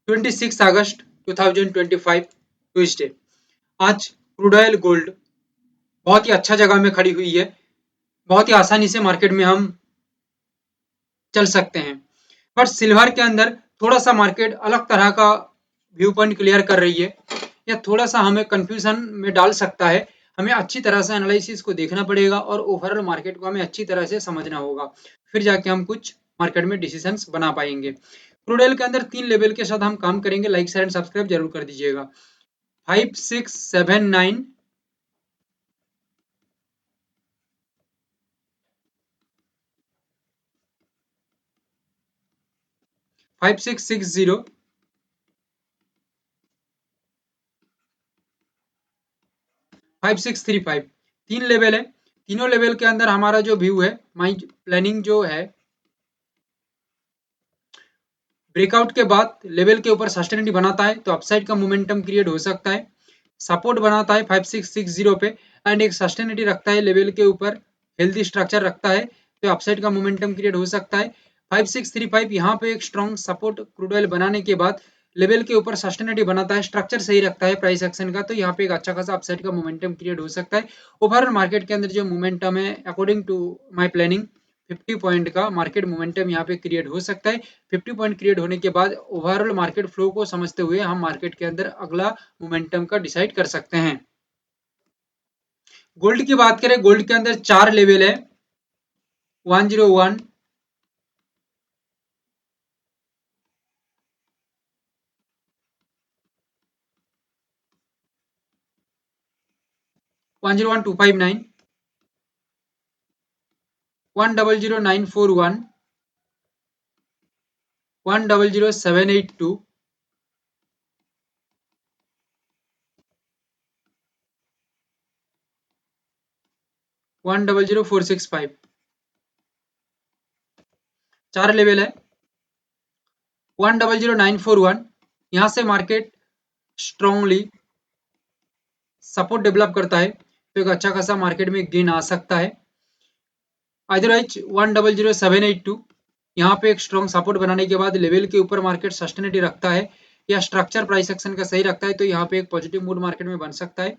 26 अगस्त 2025 Tuesday. आज crude oil gold बहुत ही अच्छा जगह में खड़ी हुई है। बहुत ही आसानी से मार्केट में हम चल सकते हैं। पर सिल्वर के अंदर थोड़ा सा मार्केट अलग तरह का व्यू पॉइंट क्लियर कर रही है। यह थोड़ा सा हमें कंफ्यूजन में डाल सकता है। हमें अच्छी तरह से एनालिसिस को देखना पड़ेगा और ओवरऑल मार्केट को हमें अच्छी तरह से समझना होगा, फिर जाके हम कुछ मार्केट में डिसीजंस बना पाएंगे। क्रूड ऑयल के अंदर 3 लेवल के साथ हम काम करेंगे। लाइक शेयर एंड सब्सक्राइब जरूर कर दीजिएगा। 5679 5660 5635 तीन लेवल है। तीनों लेवल के अंदर हमारा जो व्यू है, माई प्लानिंग जो है, ब्रेकआउट के बाद लेवल के ऊपर सस्टेनिटी बनाता है तो अपसाइड का मोमेंटम क्रिएट हो सकता है। सपोर्ट बनाता है 5660 पे एंड एक सस्टेनिटी रखता है लेवल के ऊपर, हेल्दी स्ट्रक्चर रखता है तो अपसाइड का मोमेंटम क्रिएट हो सकता है। 5635 यहाँ पे एक स्ट्रॉन्ग सपोर्ट क्रूड ऑयल बनाने के बाद लेवल के ऊपर सस्टेनिटी बनाता है, स्ट्रक्चर सही रखता है प्राइस एक्शन का, तो यहाँ पे एक अच्छा खासा अपसाइड का मोमेंटम क्रिएट हो सकता है। ओवरऑल मार्केट के अंदर जो मोमेंटम है according to my planning 50 point का मार्केट मोमेंटम यहाँ पे क्रिएट हो सकता है। 50 पॉइंट क्रिएट होने के बाद ओवरऑल मार्केट फ्लो को समझते हुए हम मार्केट के अंदर अगला मोमेंटम का डिसाइड कर सकते हैं। गोल्ड की बात करें, गोल्ड के अंदर 4 लेवल है। 101, 101259, 100941, 100782, 100465। 4 लेवल है। 100941 यहाँ से मार्केट स्ट्रांगली सपोर्ट डेवलप करता है तो एक अच्छा खासा मार्केट में गेन आ सकता है। अदरवाइज 100782 यहाँ पे एक स्ट्रॉन्ग सपोर्ट बनाने के बाद लेवल के ऊपर मार्केट सस्टेनिटी रखता है या स्ट्रक्चर प्राइस एक्शन का सही रखता है तो यहाँ पे एक पॉजिटिव मूड मार्केट में बन सकता है।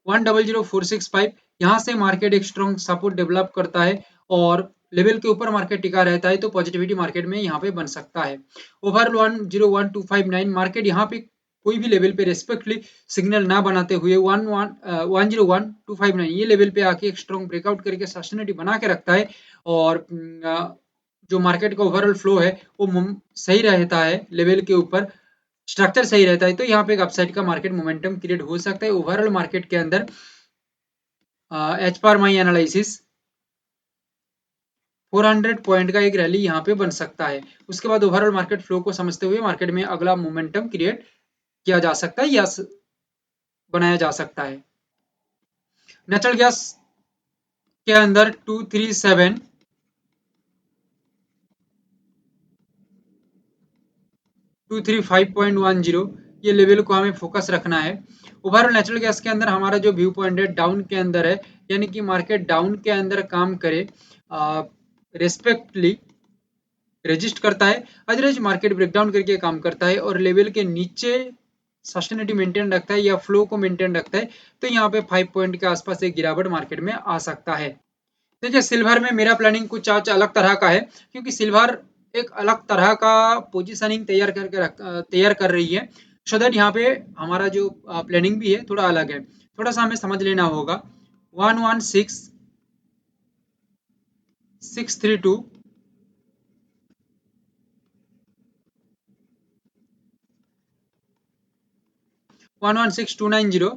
100465 यहाँ से मार्केट एक स्ट्रॉन्ग सपोर्ट डेवलप करता है और लेवल के ऊपर मार्केट टिका रहता है तो पॉजिटिविटी मार्केट में यहाँ पे बन सकता है। ओवर 101259 मार्केट यहाँ पे कोई भी लेवल पे रेस्पेक्टली सिग्नल ना बनाते हुए 101259 ये लेवल पे आके एक स्ट्रॉन्ग ब्रेकआउट करके सस्टेनिटी बना के रखता है और जो मार्केट का ओवरऑल फ्लो है वो सही रहता है, लेवल के ऊपर स्ट्रक्चर सही रहता है तो यहाँ पे एक अपसाइड का मार्केट मोमेंटम क्रिएट हो सकता है। ओवरऑल मार्केट के अंदर एज पर माई एनालिसिस 400 पॉइंट का एक रैली यहाँ पे बन सकता है। उसके बाद ओवरऑल मार्केट फ्लो को समझते हुए मार्केट में अगला मोमेंटम क्रिएट किया जा सकता है या बनाया जा सकता है। नेचुरल गैस के अंदर 237, 235.10 ये लेवल को हमें फोकस रखना है। ओवरऑल नेचुरल गैस के अंदर हमारा जो व्यू पॉइंट है डाउन के अंदर है, यानी कि मार्केट डाउन के अंदर काम करे रेस्पेक्टली रेजिस्ट करता है, अदरवाइज मार्केट ब्रेकडाउन करके काम करता है और लेवल के नीचे सस्टेनिटी मेंटेन रखता है या फ्लो को मेंटेन रखता है तो यहाँ पे 5 पॉइंट के आसपास एक गिरावट मार्केट में आ सकता है। देखिए सिल्वर में मेरा प्लानिंग कुछ आज अलग तरह का है क्योंकि सिल्वर एक अलग तरह का पोजीशनिंग तैयार कर रही है सो दैट यहाँ पे हमारा जो प्लानिंग भी है थोड़ा अलग है। थोड़ा सा हमें समझ लेना होगा। 116632, 116290,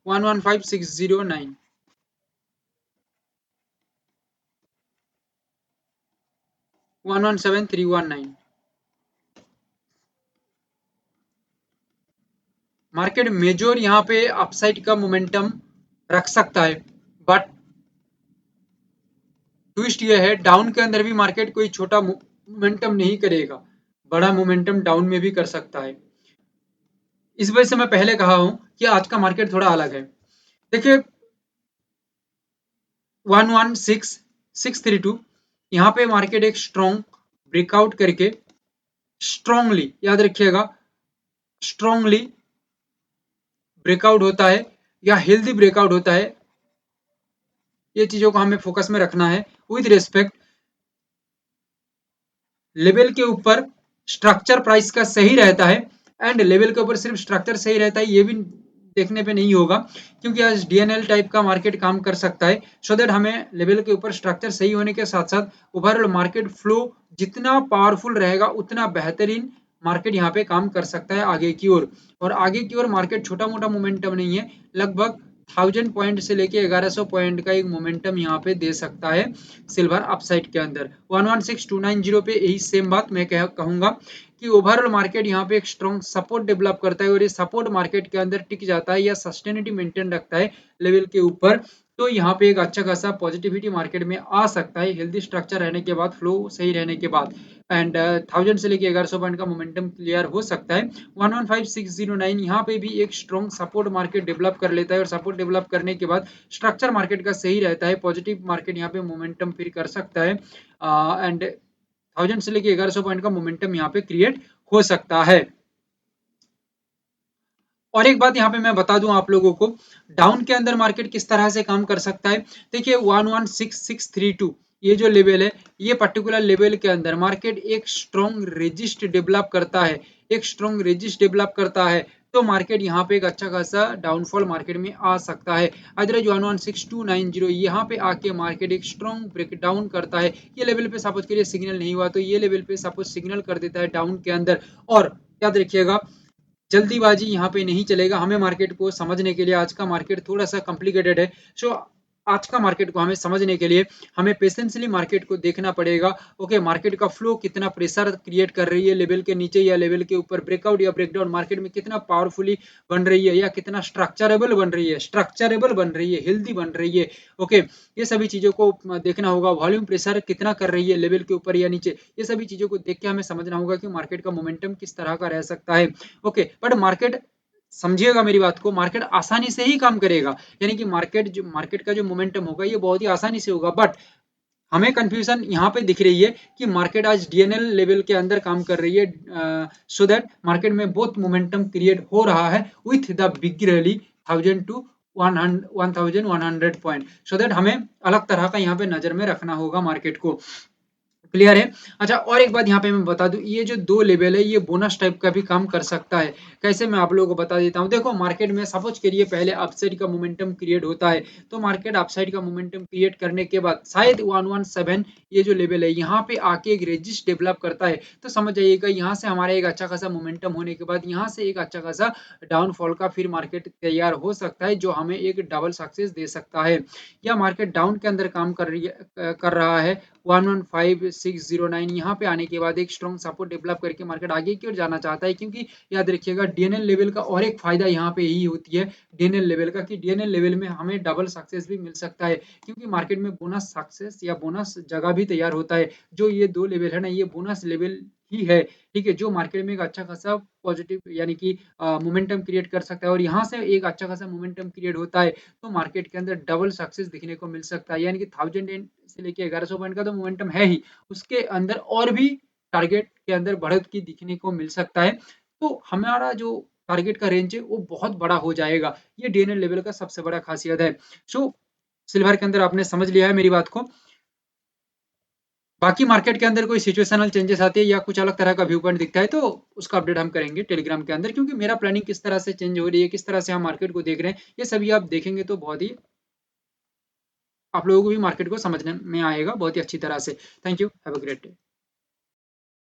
115609, 117319। मार्केट मेजर यहाँ पे अपसाइड का मोमेंटम रख सकता है बट ट्विस्ट ये है डाउन के अंदर भी मार्केट कोई छोटा मोमेंटम नहीं करेगा, बड़ा मोमेंटम डाउन में भी कर सकता है। इस वजह से मैं पहले कहा हूं कि आज का मार्केट थोड़ा अलग है। देखिए 116632 यहाँ पे मार्केट एक स्ट्रॉन्ग ब्रेकआउट करके स्ट्रांगली, याद रखिएगा, स्ट्रांगली ब्रेकआउट होता है या हेल्दी ब्रेकआउट होता है, ये चीजों को हमें फोकस में रखना है। विद रिस्पेक्ट लेवल के ऊपर स्ट्रक्चर प्राइस का सही रहता है, एंड लेवल के ऊपर सिर्फ स्ट्रक्चर सही रहता है ये भी देखने पे नहीं होगा, क्योंकि आज डीएनएल टाइप का मार्केट काम कर सकता है। सो दैट हमें लेवल के ऊपर स्ट्रक्चर सही होने के साथ साथ ओवरऑल मार्केट फ्लो जितना पावरफुल रहेगा उतना बेहतरीन मार्केट यहाँ पे काम कर सकता है आगे की ओर। और आगे की ओर मार्केट छोटा मोटा मोमेंटम नहीं है, लगभग 1000 पॉइंट से लेके 1100 पॉइंट का एक मोमेंटम यहाँ पे दे सकता है सिल्वर अपसाइड के अंदर। 116290 पे यही सेम बात मैं कहूंगा कि ओवरऑल मार्केट यहाँ पे एक स्ट्रॉन्ग सपोर्ट डेवलप करता है, और ये सपोर्ट मार्केट के अंदर टिक जाता है या सस्टेनिटी मेंटेन रखता है लेवल के ऊपर, तो यहाँ पे एक अच्छा खासा पॉजिटिविटी मार्केट में आ सकता है हेल्दी स्ट्रक्चर रहने के बाद, फ्लो सही रहने के बाद। एंड 1000 से लेके 1100 पॉइंट का मोमेंटम क्लियर हो सकता है। 115609 यहाँ पे भी एक स्ट्रॉन्ग सपोर्ट मार्केट डेवलप कर लेता है, और सपोर्ट डेवलप करने के बाद स्ट्रक्चर मार्केट का सही रहता है, पॉजिटिव मार्केट यहाँ पे मोमेंटम फिर कर सकता है, एंड 1000 से लेके 1100 पॉइंट का मोमेंटम यहाँ पे क्रिएट हो सकता है। और एक बात यहाँ पे मैं बता दूं आप लोगों को, डाउन के अंदर मार्केट किस तरह से काम कर सकता है। देखिए 116632 ये जो लेवल है, ये पर्टिकुलर लेवल के अंदर मार्केट एक स्ट्रॉन्ग रेजिस्ट डेवलप करता है, एक स्ट्रॉन्ग रेजिस्ट डेवलप करता है, तो मार्केट यहाँ पे एक अच्छा खासा डाउनफॉल मार्केट में आ सकता है। अदरवाइज 116290 यहाँ पे आके मार्केट एक स्ट्रॉन्ग ब्रेकडाउन करता है, ये लेवल पे सपोज करिए सिग्नल नहीं हुआ तो ये लेवल पे सपोज सिग्नल कर देता है डाउन के अंदर। और याद रखिएगा जल्दीबाजी यहाँ पे नहीं चलेगा, हमें मार्केट को समझने के लिए, आज का मार्केट थोड़ा सा कॉम्प्लिकेटेड है, सो आज का मार्केट को हमें समझने के लिए हमें पेशेंसली मार्केट को देखना पड़ेगा। ओके, मार्केट का फ्लो कितना प्रेशर क्रिएट कर रही है लेवल के नीचे या लेवल के ऊपर, ब्रेकआउट या ब्रेकडाउन मार्केट में कितना पावरफुली बन रही है या कितना स्ट्रक्चरेबल बन रही है, स्ट्रक्चरेबल बन रही है, हेल्दी बन रही है। ओके, ये सभी चीजों को देखना होगा, वॉल्यूम प्रेशर कितना कर रही है लेवल के ऊपर या नीचे, ये सभी चीजों को देख के हमें समझना होगा कि मार्केट का मोमेंटम किस तरह का रह सकता है। ओके, बट मार्केट समझिएगा मेरी बात को, मार्केट आसानी से ही काम करेगा, यानी कि मार्केट का जो मोमेंटम होगा ये बहुत ही आसानी से होगा, बट हमें कंफ्यूजन यहाँ पे दिख रही है कि मार्केट आज डीएनएल लेवल के अंदर काम कर रही है, सो दैट मार्केट में बहुत मोमेंटम क्रिएट हो रहा है with the big rally 1000 to 1100 point, so that हमें अलग तरह का यहाँ पे नजर में रखना होगा मार्केट को। क्लियर है। अच्छा, और एक बात यहाँ पे मैं बता दूं, ये जो दो लेवल है ये बोनस टाइप का भी काम कर सकता है। कैसे, मैं आप लोगों को बता देता हूँ। देखो मार्केट में सपोज करिए पहले अपसाइड का मोमेंटम क्रिएट होता है, तो मार्केट अपसाइड का मोमेंटम क्रिएट करने के बाद शायद 117 ये जो लेवल है यहाँ पे आके एक रेजिस्ट डेवलप करता है, तो समझ जाइएगा यहाँ से हमारा एक अच्छा खासा मोमेंटम होने के बाद यहाँ से एक अच्छा खासा डाउनफॉल का फिर मार्केट तैयार हो सकता है, जो हमें एक डबल सक्सेस दे सकता है। या मार्केट डाउन के अंदर काम कर रहा है 115609 यहाँ पे आने के बाद एक स्ट्रॉन्ग सपोर्ट डेवलप करके मार्केट आगे की ओर जाना चाहता है, क्योंकि याद रखिएगा डीएनएल लेवल का और एक फायदा यहाँ पे यही होती है डीएनएल लेवल का, कि डीएनएल लेवल में हमें डबल सक्सेस भी मिल सकता है, क्योंकि मार्केट में बोनस सक्सेस या बोनस जगह भी तैयार होता है। जो ये दो लेवल है ना, ये बोनस लेवल ही है, ठीक है, जो मार्केट में एक अच्छा खासा पॉजिटिव यानी कि मोमेंटम क्रिएट कर सकता है, और यहाँ से एक अच्छा खासा मोमेंटम क्रिएट होता है तो मार्केट के अंदर डबल सक्सेस दिखने को मिल सकता है, यानी कि 1000 से लेके 1100 पॉइंट का तो मोमेंटम है ही, उसके अंदर और भी टारगेट के अंदर बढ़त की दिखने को मिल सकता है, तो हमारा जो टारगेट का रेंज है वो बहुत बड़ा हो जाएगा। ये डीएनएल लेवल का सबसे बड़ा खासियत है। सो सिल्वर के अंदर आपने समझ लिया है मेरी बात को। बाकी मार्केट के अंदर कोई सिचुएशनल चेंजेस आती है या कुछ अलग तरह का व्यू पॉइंट दिखता है तो उसका अपडेट हम करेंगे टेलीग्राम के अंदर, क्योंकि मेरा प्लानिंग किस तरह से चेंज हो रही है, किस तरह से हम मार्केट को देख रहे हैं, ये सभी आप देखेंगे तो बहुत ही आप लोगों को भी मार्केट को समझने में आएगा बहुत ही अच्छी तरह से। Thank you, have a great day.